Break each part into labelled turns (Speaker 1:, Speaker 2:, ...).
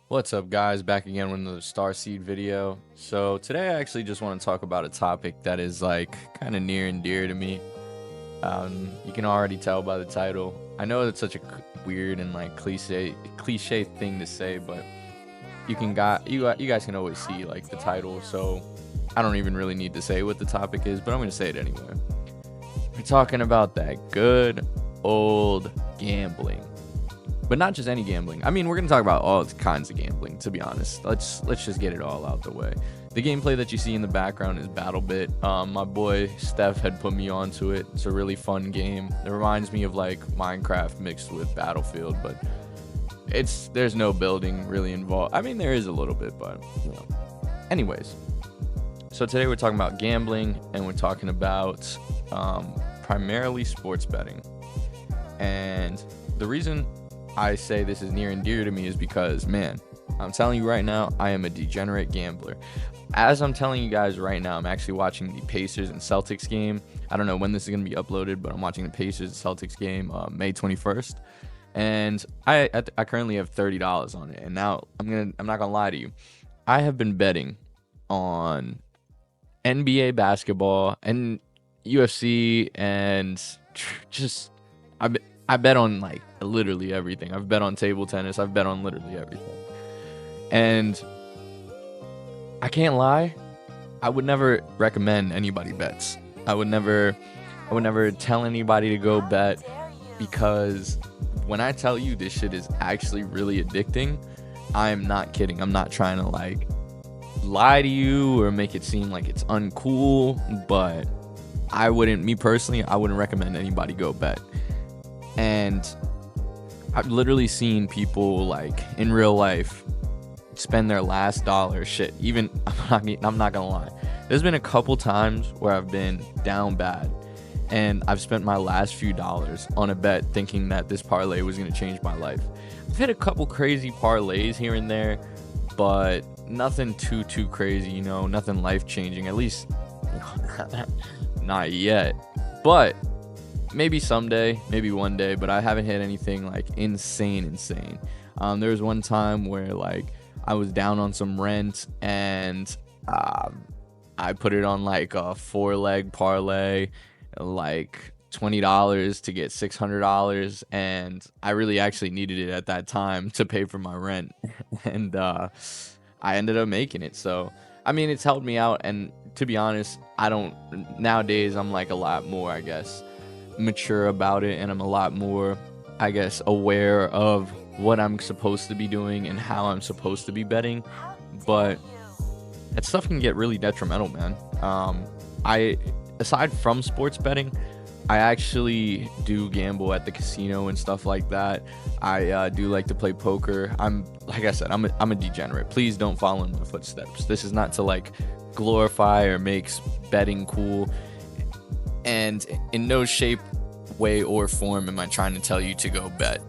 Speaker 1: What's up, guys? Back again with another Starseed video. So today I actually just want to talk about a topic that is like kind of near and dear to me. You can already tell by the title. I know it's such a weird and like cliche thing to say, but you guys can always see like the title. So I don't even really need to say what the topic is, but I'm gonna say it anyway. We're talking about that good old gambling. But not just any gambling. I mean, we're going to talk about all kinds of gambling, to be honest. Let's just get it all out the way. The gameplay that you see in the background is BattleBit. My boy Steph had put me onto it. It's a really fun game. It reminds me of like Minecraft mixed with Battlefield, but there's no building really involved. I mean, there is a little bit, but you know. Anyways, so today we're talking about gambling, and we're talking about primarily sports betting. And the reason I say this is near and dear to me is because, man, I'm telling you right now, I am a degenerate gambler. As I'm telling you guys right now, I'm actually watching the Pacers and Celtics game. I don't know when this is going to be uploaded, but I'm watching the Pacers and Celtics game May 21st. And I currently have $30 on it. And now I'm not going to lie to you. I have been betting on NBA basketball and UFC and just I bet on like literally everything. I've bet on table tennis. I've bet on literally everything. And I can't lie, I would never recommend anybody bets. I would never tell anybody to go bet, because when I tell you this shit is actually really addicting, I am not kidding. I'm not trying to like lie to you or make it seem like it's uncool, but me personally, I wouldn't recommend anybody go bet. And I've literally seen people like in real life spend their last dollar. Shit, even I'm not gonna lie. There's been a couple times where I've been down bad and I've spent my last few dollars on a bet thinking that this parlay was gonna change my life. I've hit a couple crazy parlays here and there, but nothing too crazy, you know, nothing life changing. At least not yet. But maybe someday, maybe one day, but I haven't hit anything like insane. There was one time where like I was down on some rent and I put it on like a 4-leg parlay, like $20 to get $600, and I really actually needed it at that time to pay for my rent. And I ended up making it. So I mean, it's helped me out, and to be honest, nowadays I'm like a lot more, I guess, mature about it, and I'm a lot more, I guess, aware of what I'm supposed to be doing and how I'm supposed to be betting. But that stuff can get really detrimental, man. Aside from sports betting, I actually do gamble at the casino and stuff like that. I do like to play poker. Like I said, I'm a degenerate. Please don't follow in my footsteps. This is not to like glorify or make betting cool. And in no shape, way, or form am I trying to tell you to go bet.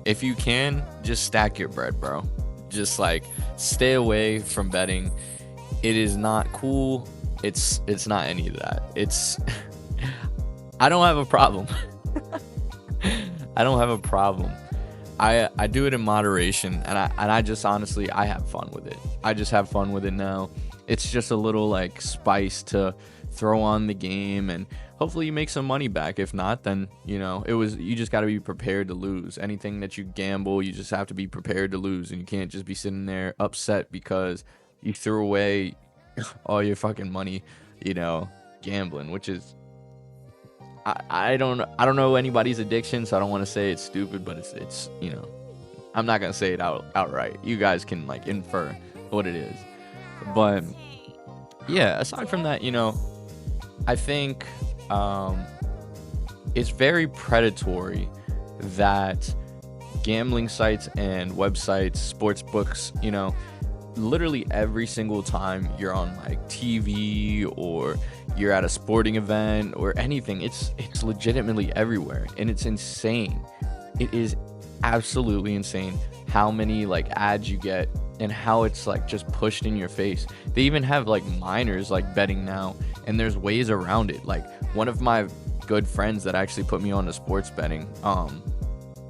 Speaker 1: If you can, just stack your bread, bro. Just like stay away from betting. It is not cool. It's not any of that. I don't have a problem. I don't have a problem. I do it in moderation, and I just honestly, I have fun with it. I just have fun with it now. It's just a little like spice to throw on the game, and hopefully you make some money back. If not, then you know, you just got to be prepared to lose. Anything that you gamble, you just have to be prepared to lose, and you can't just be sitting there upset because you threw away all your fucking money, you know, gambling. Which is, I don't know anybody's addiction, so I don't want to say it's stupid, but it's you know, I'm not gonna say it outright. You guys can like infer what it is. But yeah, aside from that, you know, I think it's very predatory that gambling sites and websites, sports books, you know, literally every single time you're on like TV or you're at a sporting event or anything, it's legitimately everywhere, and it's insane. It is absolutely insane how many like ads you get and how it's like just pushed in your face. They even have like minors like betting now, and there's ways around it. Like one of my good friends that actually put me on to sports betting,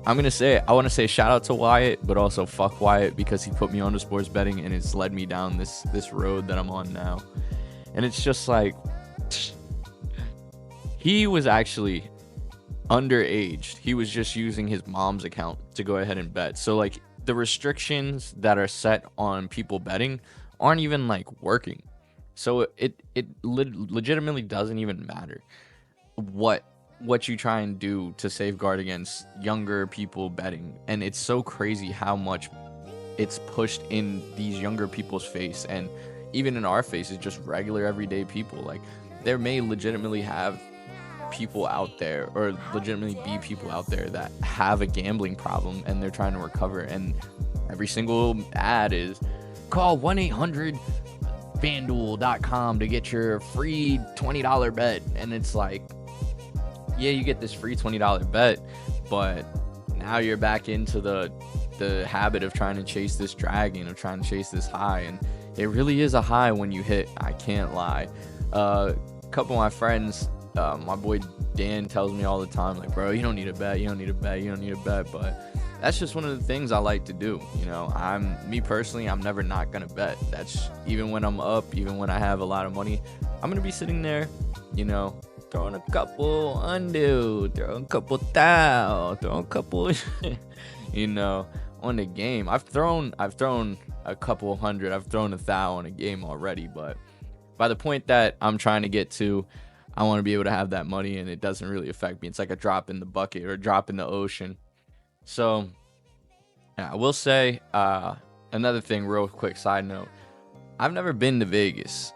Speaker 1: I'm gonna say, I want to say shout out to Wyatt, but also fuck Wyatt, because he put me onto sports betting and it's led me down this road that I'm on now. And it's just like, he was actually underaged. He was just using his mom's account to go ahead and bet. So like the restrictions that are set on people betting aren't even like working. So it legitimately doesn't even matter what you try and do to safeguard against younger people betting. And it's so crazy how much it's pushed in these younger people's face, and even in our faces, just regular everyday people. Like, there may legitimately have people out there, or legitimately be people out there that have a gambling problem and they're trying to recover, and every single ad is call 1-800-FanDuel.com to get your free $20 bet. And it's like, yeah, you get this free $20 bet, but now you're back into the habit of trying to chase this dragon, of trying to chase this high. And it really is a high when you hit, I can't lie. A couple of my friends, my boy Dan tells me all the time, like, bro, you don't need a bet, you don't need a bet, you don't need a bet. But that's just one of the things I like to do. You know, me personally, I'm never not gonna bet. That's even when I'm up, even when I have a lot of money, I'm gonna be sitting there, you know, throwing a couple undo, throwing a couple thou, throwing a couple, you know, on the game. I've thrown a couple hundred, I've thrown 1,000 on a game already, but by the point that I'm trying to get to, I want to be able to have that money and it doesn't really affect me. It's like a drop in the bucket or a drop in the ocean. So yeah, I will say another thing, real quick side note. I've never been to Vegas,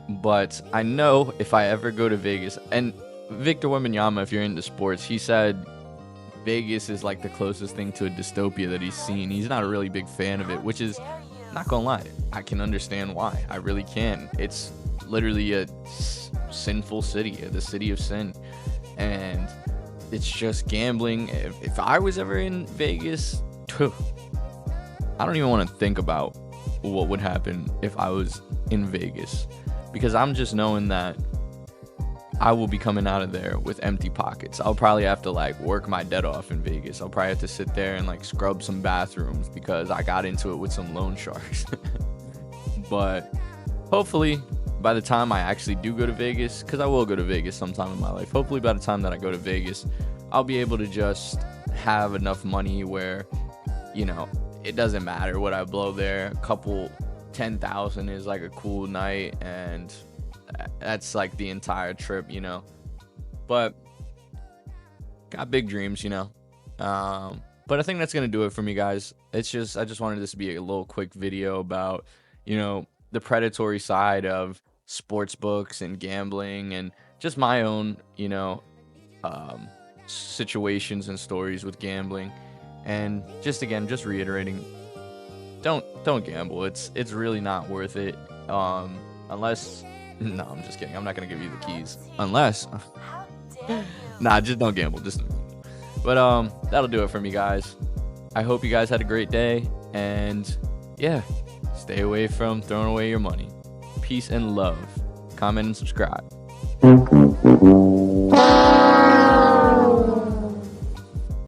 Speaker 1: but I know if I ever go to Vegas, and Victor Wembanyama, if you're into sports, he said Vegas is like the closest thing to a dystopia that he's seen. He's not a really big fan of it, which is, not gonna lie, I can understand why. I really can. It's literally a sinful city, the city of sin, and it's just gambling. If I was ever in Vegas, I don't even want to think about what would happen if I was in Vegas, because I'm just knowing that I will be coming out of there with empty pockets. I'll probably have to like work my debt off in Vegas. I'll probably have to sit there and like scrub some bathrooms because I got into it with some loan sharks. But hopefully by the time I actually do go to Vegas, because I will go to Vegas sometime in my life, hopefully by the time that I go to Vegas, I'll be able to just have enough money where, you know, it doesn't matter what I blow there. A couple 10,000 is like a cool night, and that's like the entire trip, you know. But got big dreams, you know. But I think that's gonna do it for me, guys. I just wanted this to be a little quick video about, you know, the predatory side of sports books and gambling, and just my own, you know, situations and stories with gambling. And just reiterating, don't gamble. It's really not worth it, unless, no, I'm just kidding, I'm not gonna give you the keys unless nah, just don't gamble. But that'll do it for me, guys. I hope you guys had a great day, and yeah, stay away from throwing away your money. Peace and love. Comment and subscribe.